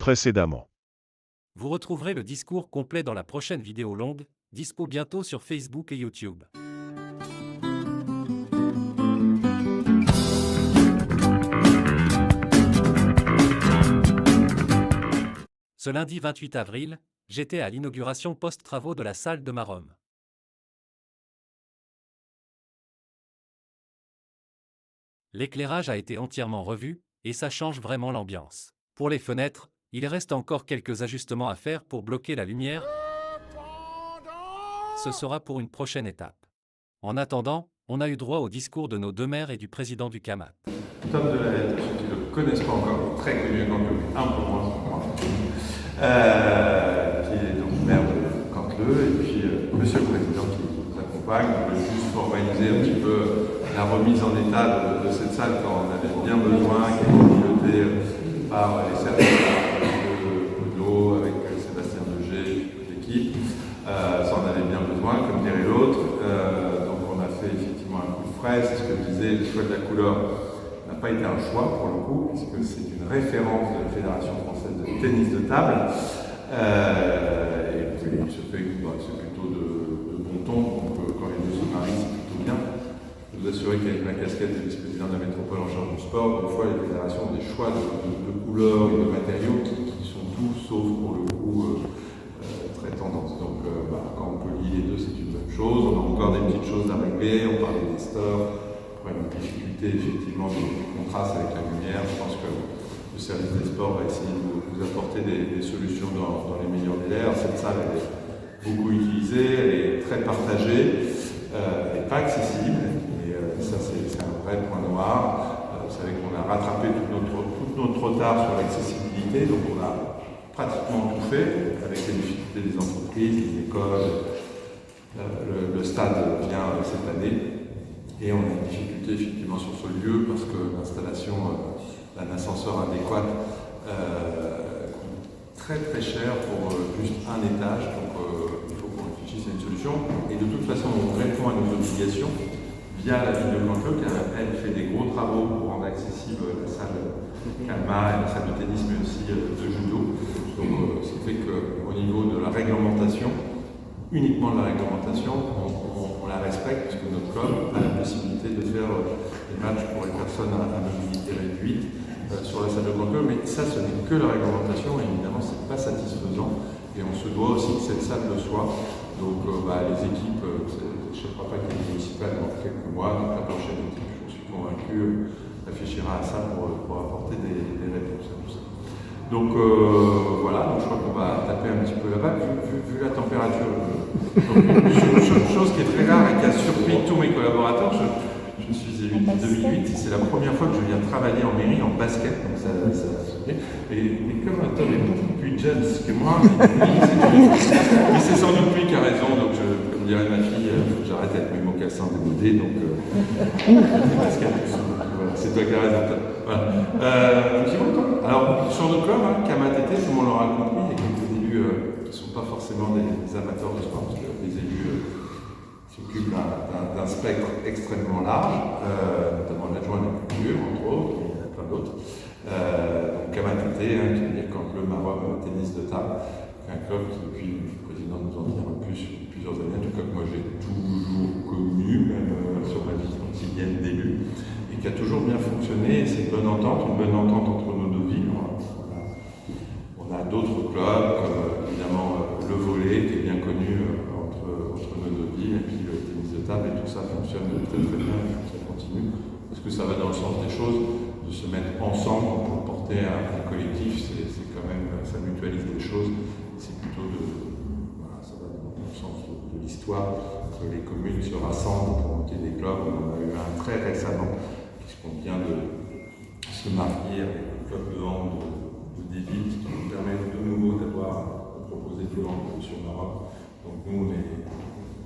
précédemment. Vous retrouverez le discours complet dans la prochaine vidéo longue, dispo bientôt sur Facebook et YouTube. Ce lundi 28 avril, j'étais à l'inauguration post-travaux de la salle de Marom. L'éclairage a été entièrement revu, et ça change vraiment l'ambiance. Pour les fenêtres, il reste encore quelques ajustements à faire pour bloquer la lumière. Ce sera pour une prochaine étape. En attendant, on a eu droit au discours de nos deux maires et du président du CAMAT. Tom Delahaye, pour ceux qui ne le connaissent pas encore, très connu à Canteleu, un peu moins, qui est donc maire de Canteleu, et puis monsieur le président qui nous accompagne. On veut juste formaliser un petit peu la remise en état de cette salle quand on avait bien besoin, qui a été pilotée par les services de l'eau avec Sébastien Deger et toute l'équipe. Ça en avait bien besoin, comme dirait l'autre. Donc on a fait effectivement un coup de frais, c'est ce que je disais, le choix de la couleur n'a pas été un choix pour le coup, puisque c'est une référence de la Fédération française de tennis de table. Et puis il se fait que c'est plutôt de bon ton, donc quand les deux se marient, c'est plutôt bien. Je peux vous assurer qu'avec ma casquette de vice-président de la métropole en charge du sport, des fois les fédérations ont des choix de couleurs et de matériaux qui sont tous, sauf pour le coup, très tendance. Donc quand on peut lier les deux, c'est une bonne chose. On a encore des petites choses à régler, on parlait des stores. Une difficulté effectivement du contraste avec la lumière. Je pense que le service des sports va essayer de vous apporter des solutions dans les meilleurs délais. Alors, cette salle elle est beaucoup utilisée, elle est très partagée, elle n'est pas accessible, et ça c'est un vrai point noir. Vous savez qu'on a rattrapé tout notre retard sur l'accessibilité, donc on a pratiquement tout fait avec les difficultés des entreprises, des écoles. Le stade vient cette année. Et on a une difficulté effectivement sur ce lieu parce que l'installation d'un ascenseur adéquat coûte très très cher pour juste un étage. Donc il faut qu'on réfléchisse à une solution. Et de toute façon, on répond à nos obligations via la ville de Canteleu, qui elle fait des gros travaux pour rendre accessible la salle Calma et la salle de tennis, mais aussi de judo. Donc ce qui fait qu'au niveau de la réglementation, uniquement de la réglementation, on la respecte puisque notre club a la possibilité de faire des matchs pour les personnes à mobilité réduite sur la salle de Canteleu, mais ça ce n'est que la réglementation et évidemment c'est pas satisfaisant et on se doit aussi que cette salle le soit. Donc les équipes, je ne crois pas qu'il y ait une municipale dans quelques mois, donc la prochaine équipe, je suis convaincu, réfléchira à ça pour apporter des réponses à tout ça. Donc voilà, donc je crois qu'on va taper un petit peu là-bas, vu la température. Chose qui est très rare et qui a surpris tous mes collaborateurs, je me suis élu en 2008, c'est la première fois que je viens travailler en mairie en basket, donc ça et comme Tom est beaucoup plus jeune que moi, mais c'est sans doute lui qui a raison, donc comme dirait ma fille, il faut que j'arrête avec mes mocassins démodés, donc basket, voilà, c'est toi qui as raison. Voilà. Alors, sur le club, CAMAT TT, tout le monde l'aura compris, il y a quelques élus qui ne sont pas forcément des amateurs de sport, parce que les élus s'occupent d'un spectre extrêmement large, notamment l'adjoint de la culture, entre autres, et il y en a plein d'autres. Donc CAMAT TT, qui veut dire Canteleu Marom tennis de table, qui est un club qui, depuis le président nous en dira plus plusieurs années, en tout cas que moi j'ai toujours connu, même sur ma vie quotidienne d'élu, et qui a toujours bien fonctionné. C'est une bonne entente entre nos deux villes. On a d'autres clubs, comme évidemment le volley, qui est bien connu entre nos deux villes, et puis le tennis de table, et tout ça fonctionne très très bien, et ça continue, parce que ça va dans le sens des choses, de se mettre ensemble pour porter un collectif, c'est quand même, ça mutualise les choses, c'est plutôt ça va dans le sens de l'histoire, que les communes se rassemblent pour monter des clubs. On en a eu un très récemment, puisqu'on vient de se marier avec le club de hand de Déville, qui nous permet de nouveau d'avoir proposé du hand sur Maroc. Donc nous,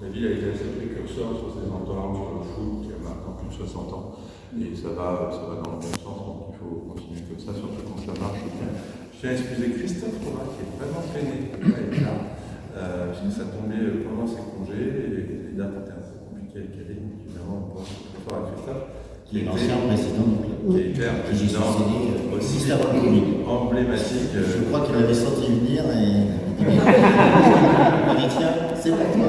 la ville a été assez précurseur sur ces ententes, sur le foot, qui a maintenant plus de 60 ans, et ça va dans le bon sens, donc il faut continuer comme ça, surtout quand ça marche bien. Je tiens à excuser Christophe Thomas, qui est vraiment peiné de ne pas être là, parce que ça tombait pendant ses congés, et les dates étaient un peu compliquées à caler, donc évidemment on pense très fort à Christophe, qui est l'ancien président du club. Qui était un Qui j'ai président succédé aussi juste avant le Covid. emblématique. Je crois qu'il avait senti venir et il m'a dit tiens, c'est pour toi.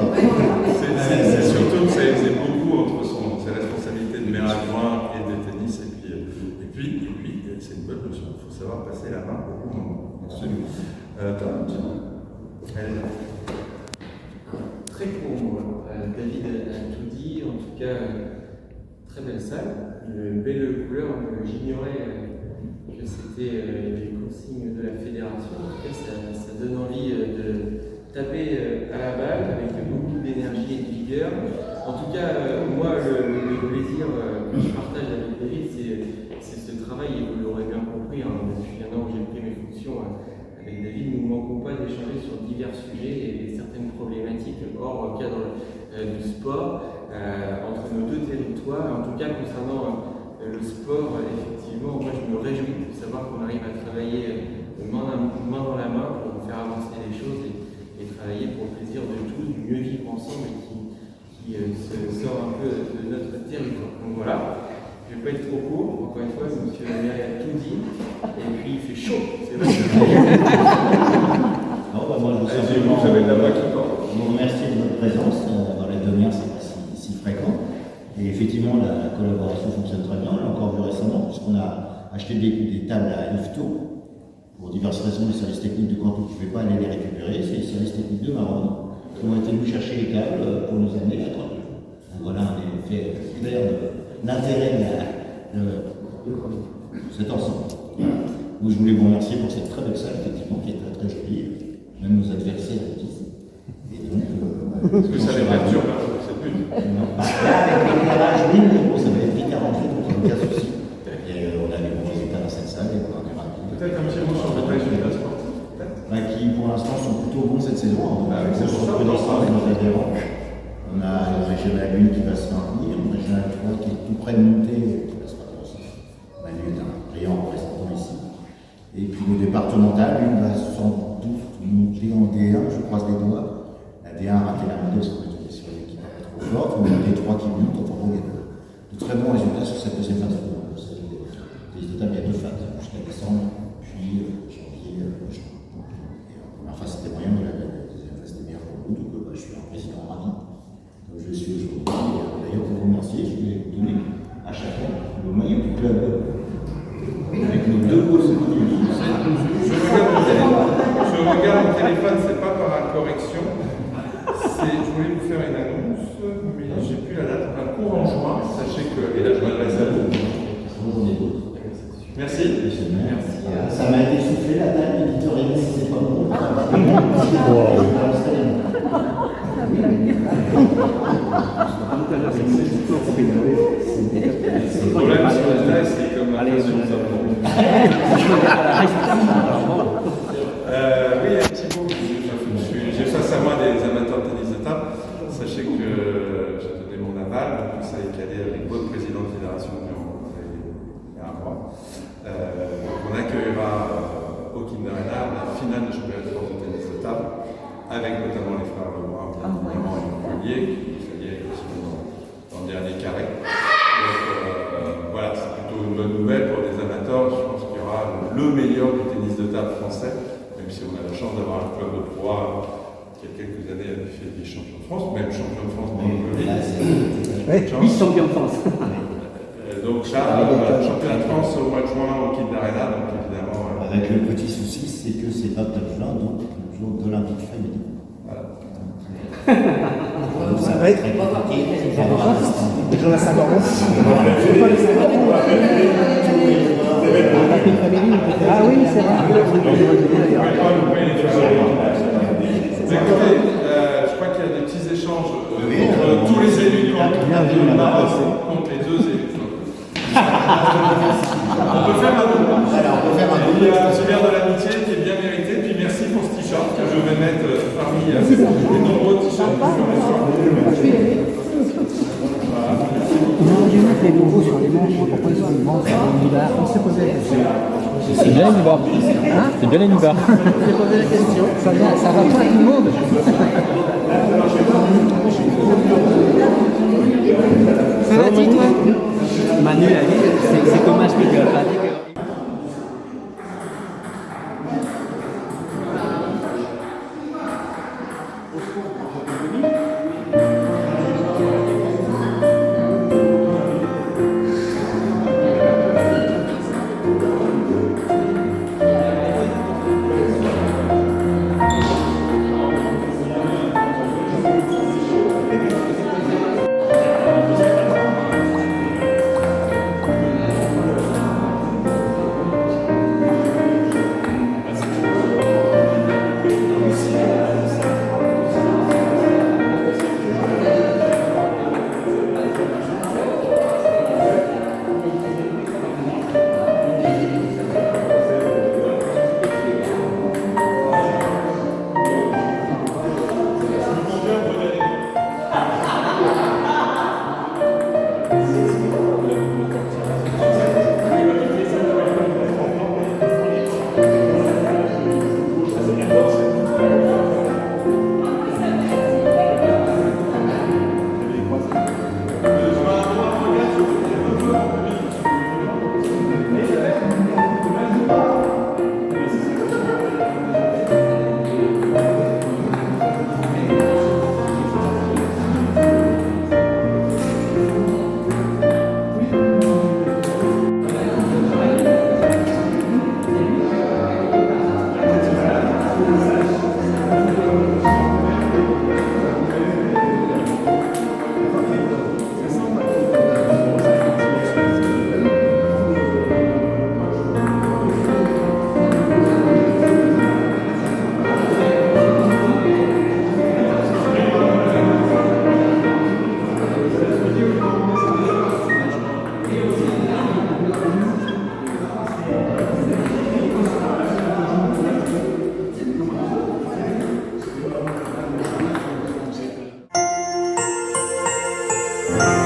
C'est surtout que ça faisait beaucoup entre ses responsabilités de maire adjoint et de tennis. Et puis c'est une bonne leçon. Il faut savoir passer la main au bon moment. Absolument. Très court, David a tout dit, en tout cas, très belle salle, une belle couleur, j'ignorais que c'était les consignes de la fédération, en tout cas ça donne envie de taper à la balle avec beaucoup d'énergie et de vigueur. En tout cas, moi le plaisir que je partage avec David, c'est ce travail, et vous l'aurez bien compris, depuis un an où j'ai pris mes fonctions, avec David, nous ne manquons pas d'échanger sur divers sujets et certaines problématiques hors cadre du sport entre nos deux territoires. En tout cas, concernant le sport, effectivement, moi je me réjouis de savoir qu'on arrive à travailler main dans la main pour faire avancer les choses et travailler pour le plaisir de tous, du mieux vivre ensemble et qui sort un peu de notre territoire. Donc voilà. Je ne vais pas être trop court, encore une fois, monsieur le maire a tout dit, et puis il fait chaud, c'est vrai. Non, bah moi, je vous remercie de votre présence. Dans les demi-heures, c'est pas si fréquent. Et effectivement, la collaboration fonctionne très bien. On l'a encore vu récemment, puisqu'on a acheté des tables à IFTO. Pour diverses raisons, les services techniques de Canton ne pouvaient pas aller les récupérer. C'est les services techniques de Maron qui ont été venus chercher les câbles pour nous amener à Canton. Donc voilà un effet clair de l'intérêt de cet ensemble. Donc, je voulais vous remercier pour cette très belle salle, effectivement, qui est très très jolie. Même nos adversaires le disent. Et donc, est-ce que ça les perturbe cette bulle? Non, avec l'éclairage, oui, mais ça va être vite arrangé, donc il n'y a aucun souci. Et on a des bons résultats dans cette salle et on est ravis. Peut-être un petit mot sur le résultat sportif. Qui pour l'instant sont plutôt bons cette saison. Avec On se reconnaissant avec nos adhérents. On a une régionale 1 qui va se maintenir, une régionale 3 qui est tout près de monter, qui va se maintenir aussi. Manu est un brillant représentant ici. Et puis le départemental, une va sans doute monter en D1, je croise les doigts. La D1 a raté la montée parce qu'on est tombé sur une équipe un peu trop forte, mais la D3 qui monte, enfin bon, il y a de très bons résultats sur cette deuxième phase. Les étapes, il y a deux phases, jusqu'à décembre, puis janvier, juin. Et la première phase c'était moyen, mais la deuxième phase c'était meilleur pour nous, donc je suis un président ravi. Donc je suis aujourd'hui, d'ailleurs pour vous remercier, je vais vous donner à chacun le maillot du club avec nos deux beaux secondes. Je regarde mon téléphone, c'est pas par correction. Je voulais vous faire une annonce, mais j'ai plus la date. Un cours en juin, sachez que. Et là, je m'adresse à vous. Merci. Merci. Ça m'a été soufflé la table éditoriale, c'est pas bon. Le problème sur la taille, c'est comme l'impression que ça prend. Oui, un petit mot. J'ai face à moi des amateurs de tennis de table. Sachez que j'ai donné mon aval, donc ça a été allé avec votre président de fédération il y a un mois. On accueillera au Kinder Arena la finale de championnat de France de tennis de table, avec notamment les frères Lebrun, bien évidemment, et Montpellier, qui sont dans le dernier carré. Donc voilà, c'est plutôt une bonne nouvelle pour les amateurs. Je pense qu'il y aura le meilleur du tennis de table français, même si on a la chance d'avoir un club de proie qui, il y a quelques années, avait fait des champions de France, même champion de France dans le Montpellier. Oui, champion de France. Donc Charles, championnat de France au mois de juin au Kinder Arena, donc évidemment. Avec le petit souci, c'est que c'est 29 juin, donc le jour d'Olympique féminin. Voilà. Donc ça va être très compliqué. Les gens à Saint-Laurent. Ah oui, c'est vrai. Écoutez, je crois qu'il y a des petits échanges entre tous les élus de Maroc contre les deux élus. On peut faire un double. Il y a un super de l'amitié qui est bien mérité. Puis merci pour ce t-shirt que je vais mettre parmi les nombreux t-shirts que je reçois. Non, j'ai mis les logos sur les manches. Pourquoi ils sont les manches sur les nibards? On s'est posé la question. C'est bien les nibards. Hein? C'est bien les nibards. On s'est posé la question. Ça va pas tout le monde. Ça va, dis-toi. Manu a dit, c'est dommage que tu n'as pas dit que... Thank